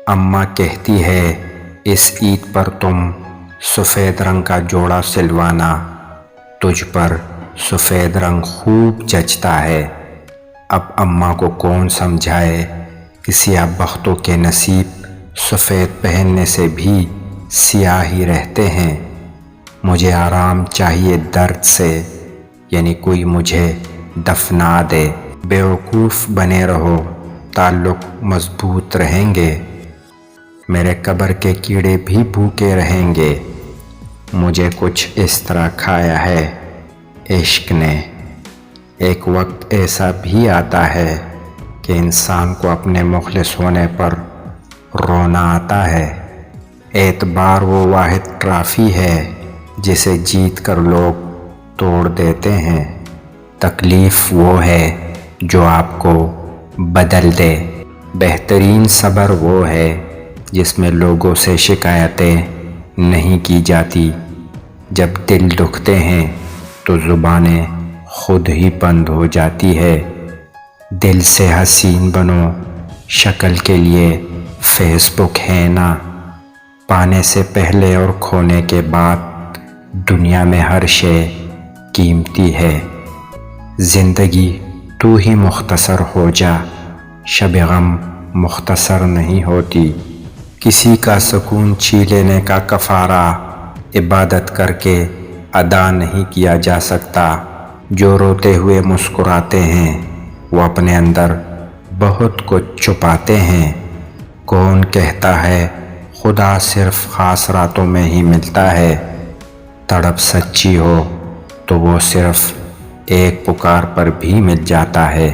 اماں کہتی ہے اس عید پر تم سفید رنگ کا جوڑا سلوانا، تجھ پر سفید رنگ خوب جچتا ہے۔ اب اماں کو کون سمجھائے کہ سیاہ بختوں کے نصیب سفید پہننے سے بھی سیاہ ہی رہتے ہیں۔ مجھے آرام چاہیے درد سے، یعنی کوئی مجھے دفنا دے۔ بیوقوف بنے رہو، تعلق مضبوط رہیں گے۔ میرے قبر کے کیڑے بھی بھوکے رہیں گے۔ مجھے کچھ اس طرح کھایا ہے عشق نے۔ ایک وقت ایسا بھی آتا ہے کہ انسان کو اپنے مخلص ہونے پر رونا آتا ہے۔ اعتبار وہ واحد ٹرافی ہے جسے جیت کر لوگ توڑ دیتے ہیں۔ تکلیف وہ ہے جو آپ کو بدل دے۔ بہترین صبر وہ ہے جس میں لوگوں سے شکایتیں نہیں کی جاتی۔ جب دل دکھتے ہیں تو زبانیں خود ہی بند ہو جاتی ہے۔ دل سے حسین بنو، شکل کے لیے فیس بک ہے نا۔ پانے سے پہلے اور کھونے کے بعد دنیا میں ہر شے قیمتی ہے۔ زندگی تو ہی مختصر ہو جا، شب غم مختصر نہیں ہوتی۔ کسی کا سکون چھین لینے کا کفارہ عبادت کر کے ادا نہیں کیا جا سکتا۔ جو روتے ہوئے مسکراتے ہیں وہ اپنے اندر بہت کچھ چھپاتے ہیں۔ کون کہتا ہے خدا صرف خاص راتوں میں ہی ملتا ہے؟ تڑپ سچی ہو تو وہ صرف ایک پکار پر بھی مل جاتا ہے۔